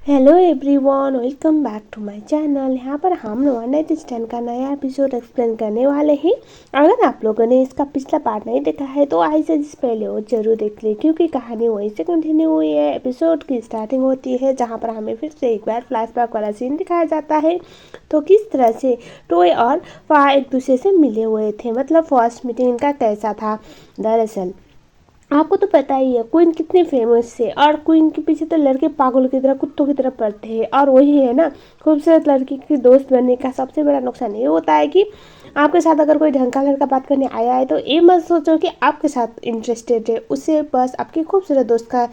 Hello everyone, welcome back to my channel. यहाँ पर हम वन नाइट स्टैंड का नया एपिसोड एक्सप्लेन करने वाले हैं। अगर आप लोगों ने इसका पिछला पार्ट नहीं देखा है तो आई सजेस्ट पहले वो जरूर देख ले, क्योंकि कहानी वहीं से कंटिन्यू हुई है। एपिसोड की स्टार्टिंग होती है जहाँ पर हमें फिर से एक बार फ्लैशबैक वाला सीन दिखाया जाता है। तो किस तरह से टॉय और फा एक दूसरे से मिले हुए थे, मतलब फर्स्ट मीटिंग इनका कैसा था। दरअसल आपको तो पता ही है क्वीन कितनी फेमस है, और क्वीन के पीछे तो लड़के पागलों की तरह, कुत्तों की तरह पड़ते हैं। और वही है ना, खूबसूरत लड़की की दोस्त बनने का सबसे बड़ा नुकसान ये होता है कि आपके साथ अगर कोई ढंग का लड़का बात करने आया है तो ये मत सोचो कि आपके साथ इंटरेस्टेड है। उसे बस आपकी खूबसूरत दोस्त का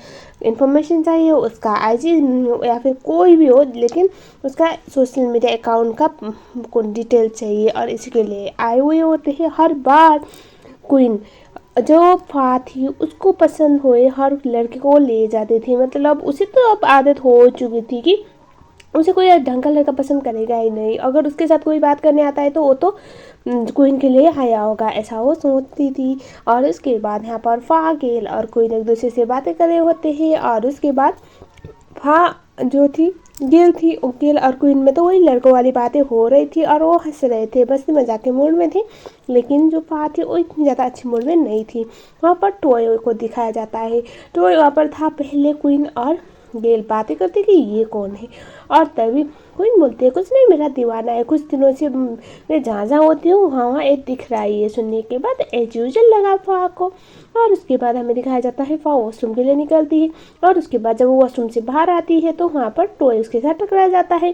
इन्फॉर्मेशन चाहिए, उसका आईजी या फिर कोई भी हो, लेकिन उसका सोशल मीडिया अकाउंट का डिटेल चाहिए। और इसके लिए आए हुए होते हैं हर बार। क्वीन जो फा थी उसको पसंद हुए हर लड़के को ले जाती थी, मतलब उसे तो अब आदत हो चुकी थी कि उसे कोई ढंग का लड़का पसंद करेगा ही नहीं। अगर उसके साथ कोई बात करने आता है तो वो तो क्वीन के लिए आया होगा, ऐसा वो सोचती थी। और उसके बाद यहाँ पर फा गेल और क्वीन एक दूसरे से बातें कर रहे होते हैं। और उसके बाद फा जो थी गेल थी, गेल और क्वीन में तो वही लड़कों वाली बातें हो रही थी और वो हंस रहे थे, बस मजाक के मूड में थे। लेकिन जो फा थी वो इतनी ज़्यादा अच्छी मूड में नहीं थी। वहाँ पर टॉय को दिखाया जाता है। टॉय वहाँ पर था, पहले क्वीन और गेल बातें करती कि ये कौन है। और तभी क्वीन बोलती है कुछ नहीं, मेरा दीवाना है, कुछ दिनों से मैं जहाँ जहाँ होती हूँ वहाँ वहाँ एक दिख रहा है। ये सुनने के बाद एज यूजल लगा फा को। और उसके बाद हमें दिखाया जाता है फा वॉशरूम के लिए निकलती है। और उसके बाद जब वो वॉशरूम से बाहर आती है तो वहाँ पर टॉय उसके साथ टकरा जाता है।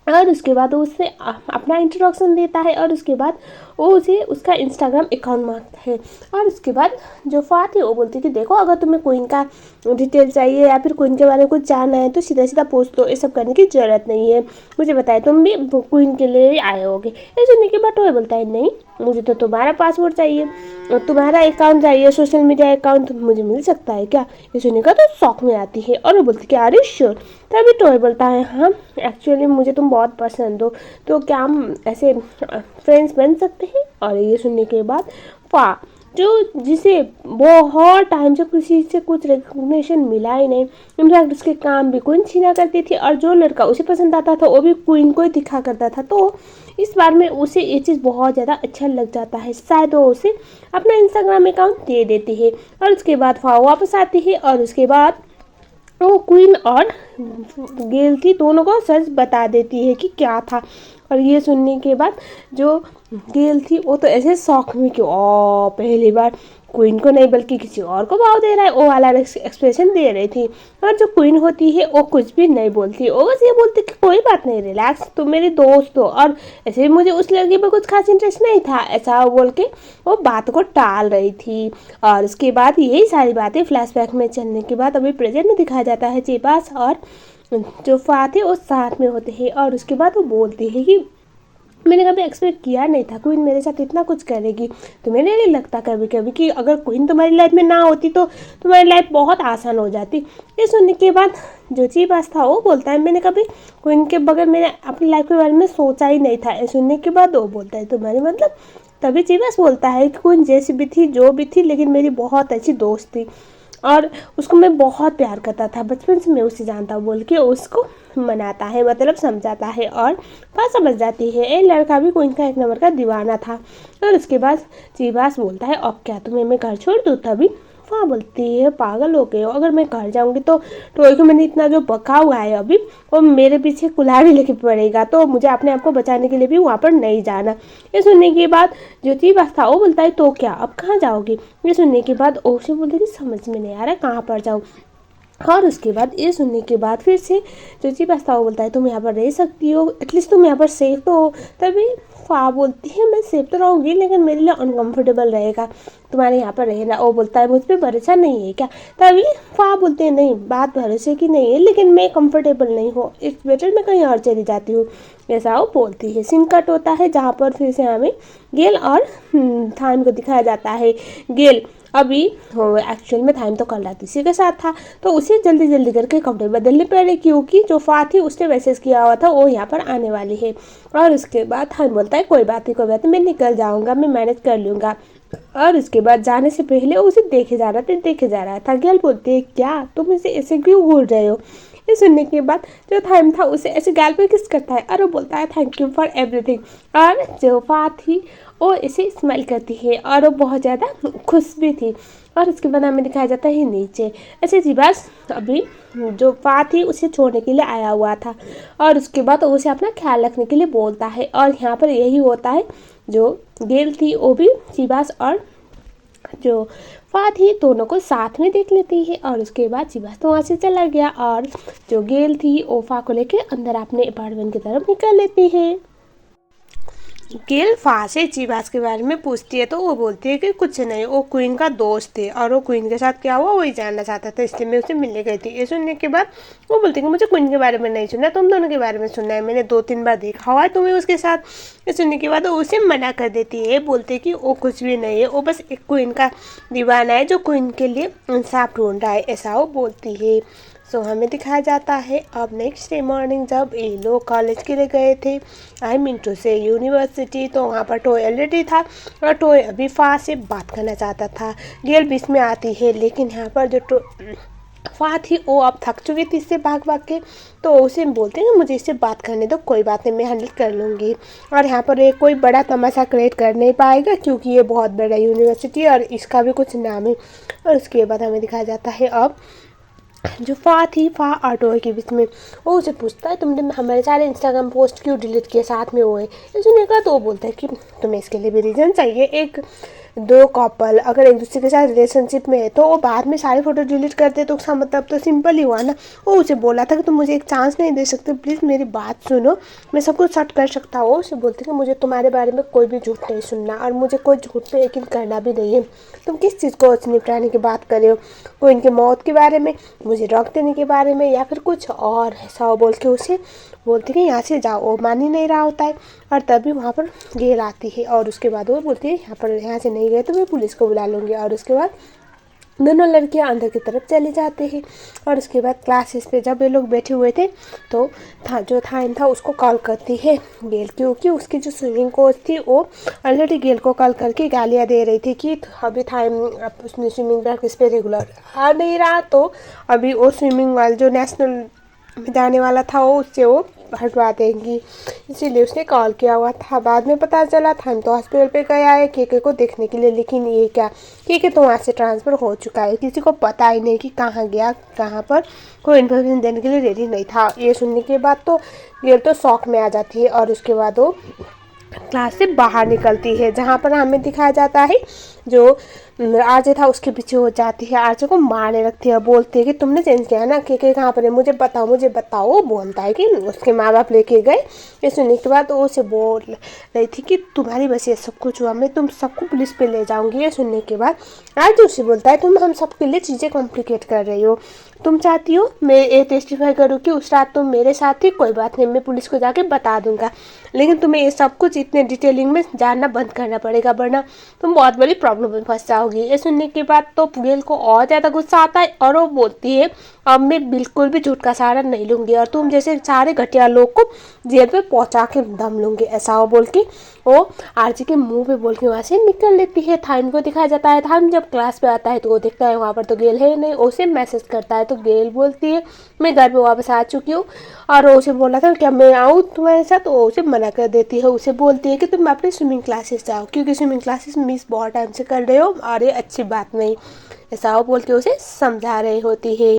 और उसके बाद वो उससे अपना इंट्रोडक्शन देता है। और उसके बाद वो उसे उसका इंस्टाग्राम अकाउंट मांगता है। और उसके बाद जो फा थी वो बोलती है कि देखो, अगर तुम्हें क्वीन का डिटेल चाहिए या फिर क्वीन के बारे में कुछ जानना है तो सीधा सीधा पूछ दो, ये सब करने की जरूरत नहीं है। मुझे बताए तुम भी क्वीन के लिए आए होगे। ये सुनने के बाद वो बोलता है नहीं, मुझे तो तुम्हारा पासवर्ड चाहिए और तुम्हारा अकाउंट चाहिए, सोशल मीडिया अकाउंट मुझे मिल सकता है क्या। ये सुनने का तो शौक में आती है और वो बोलती है कि अरे श्योर। तभी टॉय बोलता है हाँ, एक्चुअली मुझे तुम बहुत पसंद हो, तो क्या हम ऐसे फ्रेंड्स बन सकते हैं। और ये सुनने के बाद फा जो जिसे बहुत टाइम से किसी से कुछ रिकग्निशन मिला ही नहीं, इनफैक्ट उसके काम भी क्वीन छीना करती थी और जो लड़का उसे पसंद आता था वो भी क्वीन को ही दिखा करता था। तो इस बार में उसे ये चीज़ बहुत ज़्यादा अच्छा लग जाता है, शायद वो उसे अपना इंस्टाग्राम अकाउंट दे देती है। और उसके बाद फा वापस आती है और उसके बाद वो क्वीन और गेल थी दोनों को सच बता देती है कि क्या था। और ये सुनने के बाद जो गेल थी वो तो ऐसे शौक में कि ओ पहली बार क्वीन को नहीं बल्कि किसी और को भाव दे रहा है, वो वाला एक्सप्रेशन दे रही थी। और जो क्वीन होती है वो कुछ भी नहीं बोलती, वो बस ये बोलती कि कोई बात नहीं, रिलैक्स, तुम मेरी दोस्त हो। और ऐसे भी मुझे उस लड़की पर कुछ खास इंटरेस्ट नहीं था, ऐसा बोल के वो बात को टाल रही थी। और उसके बाद यही सारी बातें फ्लैशबैक में चलने के बाद अभी प्रेजेंट में दिखाया जाता है। चेपास और जो फा थे वो साथ में होते हैं। और उसके बाद वो बोलती है कि मैंने कभी एक्सपेक्ट किया नहीं था क्वीन मेरे साथ इतना कुछ करेगी। तो मैंने नहीं लगता कभी कभी कि अगर क्वीन तुम्हारी लाइफ में ना होती तो तुम्हारी लाइफ बहुत आसान हो जाती। ये सुनने के बाद जो चीपास था वो बोलता है मैंने कभी क्वीन के बगैर मैंने अपनी लाइफ के बारे में सोचा ही नहीं था। ये सुनने के बाद वो बोलता है तुम्हारी मतलब। तभी चीपास बोलता है कि क्वीन जैसी भी थी जो भी थी, लेकिन मेरी बहुत अच्छी दोस्त थी और उसको मैं बहुत प्यार करता था, बचपन से मैं उसे जानता हूँ, बोल के उसको मनाता है, मतलब समझाता है। और बात समझ जाती है, ये लड़का भी क्वीन का एक नंबर का दीवाना था। और उसके बाद चीबास बोलता है अब क्या तुम्हें मैं घर छोड़ दूँ। तभी फा बोलती है पागल हो गए हो, अगर मैं घर जाऊंगी तो टॉय को मैंने इतना जो बका हुआ है अभी, वो मेरे पीछे कुल्हाड़ी लेके पड़ेगा, तो मुझे अपने आप को बचाने के लिए भी वहाँ पर नहीं जाना। ये सुनने के बाद जो चीबास था वो बोलता है तो क्या अब कहाँ जाओगी। ये सुनने के बाद ओशी बोलती है समझ में नहीं आ रहा कहाँ पर जाऊँ। और उसके बाद ये सुनने के बाद फिर से जो चीपास था वो बोलता है तुम यहाँ पर रह सकती हो, एटलीस्ट तुम यहाँ पर सेफ तो हो। तभी फा बोलती है मैं सेफ तो रहूँगी लेकिन मेरे लिए अनकंफर्टेबल रहेगा तुम्हारे यहाँ पर रहना। वो बोलता है मुझ पर भरोसा नहीं है क्या। तभी फा बोलते हैं नहीं, बात भरोसे की नहीं है लेकिन मैं कंफर्टेबल नहीं हूँ, इट्स बेटर मैं कहीं और चली जाती हूँ, ऐसा वो बोलती है। सीन कट होता है जहाँ पर फिर से हमें गेल और थान को दिखाया जाता है। गेल अभी एक्चुअल में थाइम तो कल रात इसी के साथ था, तो उसे जल्दी जल्दी करके कपड़े बदलने पड़े क्योंकि जो फा थी उसने मैसेज किया हुआ था वो यहाँ पर आने वाली है। और उसके बाद थाइम बोलता है कोई बात नहीं मैं निकल जाऊँगा, मैं मैनेज कर लूँगा। और उसके बाद जाने से पहले उसे देखे जा रहा था गेल बोलती है क्या तुम इसे ऐसे क्यों घूर रहे हो। ये सुनने के बाद जो थाइम था उसे ऐसे गाल पे किस करता है और वो बोलता है थैंक यू फॉर एवरीथिंग। और जो फा थी वो इसे स्माइल करती है और वो बहुत ज़्यादा खुश भी थी। और उसके बाद हमें दिखाया जाता है नीचे ऐसे जीबास अभी जो फा थी उसे छोड़ने के लिए आया हुआ था और उसके बाद उसे अपना ख्याल रखने के लिए बोलता है। और यहाँ पर यही होता है, जो गेल थी वो भी जीबास और जो फा थी दोनों को साथ में देख लेती है। और उसके बाद जीबास तो वहाँ से चला गया और जो गेल थी वो फा को लेके अंदर अपने अपार्टमेंट की तरफ निकल लेती है। गेल फा से जीबास के बारे में पूछती है तो वो बोलती है कि कुछ नहीं, वो क्वीन का दोस्त थे और वो क्वीन के साथ क्या हुआ वही जानना चाहता था, इसलिए मैं उसे मिलने गई थी। ये सुनने के बाद वो बोलती है कि मुझे क्वीन के बारे में नहीं सुनना, तुम दोनों के बारे में सुनना है, मैंने 2-3 बार देखा हुआ है तुम्हें उसके साथ। ये सुनने के बाद वो उसे मना कर देती है, बोलते कि वो कुछ भी नहीं है, वो बस एक क्वीन का दीवाना है जो क्वीन के लिए इंसाफ ढूंढ रहा है, ऐसा वो बोलती है। सो हमें दिखाया जाता है अब नेक्स्ट डे मॉर्निंग जब ये लोग कॉलेज के लिए गए थे, आई मीन टू से यूनिवर्सिटी, तो वहाँ पर टॉय ऑलरेडी था और टॉय अभी फा से बात करना चाहता था। गेल बीच में आती है लेकिन यहाँ पर जो फा थी वो अब थक चुकी थी इससे भाग भाग के, तो उसे बोलते हैं मुझे इससे बात करने दो, कोई बात नहीं मैं हैंडल कर लूँगी। और यहाँ पर ये कोई बड़ा तमाशा क्रिएट कर नहीं पाएगा क्योंकि ये बहुत बड़ा यूनिवर्सिटी है और इसका भी कुछ नाम है। और उसके बाद हमें दिखाया जाता है अब जो फा थी, फा और टॉय के बीच में, वो उसे पूछता है तुमने हमारे सारे इंस्टाग्राम पोस्ट क्यों डिलीट किए साथ में हुए। इसने कहा तो वो बोलता है कि तुम्हें इसके लिए भी रीज़न चाहिए। एक दो कपल अगर एक दूसरे के साथ रिलेशनशिप में है तो वो बाद में सारी फोटो डिलीट करते तो उसका मतलब तो सिंपल ही हुआ ना। वो उसे बोला था कि तुम मुझे एक चांस नहीं दे सकते, प्लीज़ मेरी बात सुनो, मैं सब कुछ सट कर सकता हूँ। उसे बोलते कि मुझे तुम्हारे बारे में कोई भी झूठ नहीं सुनना और मुझे कोई झूठ पे यकीन करना भी नहीं है। तुम किस चीज़ को निपटाने की बात कर रहे हो, कोई इनकी मौत के बारे में, मुझे रख देने के बारे में, या फिर कुछ और ऐसा बोल के उसे बोलती कि यहाँ से जाओ। वो मान ही नहीं रहा होता है और तभी वहाँ पर गेल आती है और उसके बाद वो बोलती है यहाँ से नहीं गए तो मैं पुलिस को बुला लूँगी। और उसके बाद दोनों लड़कियां अंदर की तरफ चले जाते हैं। और उसके बाद क्लासेस पे जब ये लोग बैठे हुए थे तो जो थाइम था उसको कॉल करती है गेल, क्योंकि उसकी जो स्विमिंग कोच थी वो ऑलरेडी गेल को कॉल करके गालियाँ दे रही थी कि अभी थाइम उसने स्विमिंग प्रैक्टिस पे रेगुलर आ नहीं रहा, तो अभी वो स्विमिंग वाला जो नेशनल में जाने वाला था वो उससे वो हटवा देंगी, इसीलिए उसने कॉल किया हुआ था। बाद में पता चला था हम तो हॉस्पिटल पे गया है केके को देखने के लिए, लेकिन ये क्या केके तो वहाँ से ट्रांसफ़र हो चुका है, किसी को पता ही नहीं कि कहाँ गया कहाँ पर, कोई इन्फॉर्मेशन देने के लिए रेडी नहीं था। ये सुनने के बाद तो गेल तो शॉक में आ जाती है और उसके बाद वो क्लास से बाहर निकलती है, जहाँ पर हमें दिखाया जाता है जो आरजे था उसके पीछे हो जाती है, आरजे को मारने लगती है, बोलती है कि तुमने चेंज किया ना, के कहाँ पर है मुझे बताओ मुझे बताओ। वो बोलता है कि उसके माँ बाप लेके गए। ये सुनने के बाद वो उसे बोल रही थी कि तुम्हारी वजह से सब कुछ हुआ, मैं तुम सबको पुलिस पे ले जाऊंगी। ये सुनने के बाद आरजे उसे बोलता है तुम हम सबके लिए चीज़ें कॉम्प्लिकेट कर रही हो, तुम चाहती हो मैं ये टेस्टिफाई करूँ कि उस रात तुम मेरे साथ थी, कोई बात नहीं मैं पुलिस को जाके बता दूंगा, लेकिन तुम्हें ये सब कुछ इतने डिटेलिंग में जानना बंद करना पड़ेगा वरना तुम बहुत बड़ी प्रॉब्लम में फंस जाओगी। ये सुनने के बाद तो गेल को और ज़्यादा गुस्सा आता है और वो बोलती है अब मैं बिल्कुल भी झूठ का सहारा नहीं लूँगी और तुम जैसे सारे घटिया लोग को जेल पे पहुँचा के दम लूँगी, ऐसा वो बोल के वो आरजी के मुंह पे बोल के वहाँ से निकल लेती है। थाइम को दिखाया जाता है, थाइम जब क्लास पे आता है तो वो देखता है वहाँ पर तो गेल है नहीं, उसे मैसेज करता है तो गेल बोलती है मैं घर पे वापस आ चुकी हूँ। और वो उसे बोला था क्या मैं आऊँ तुम्हारे साथ, तो वो उसे मना कर देती है, उसे बोलती है कि तुम अपनी स्विमिंग क्लासेस जाओ क्योंकि स्विमिंग क्लासेस मिस बहुत टाइम से कर रहे हो और ये अच्छी बात नहीं, ऐसा वो बोल के उसे समझा रही होती है।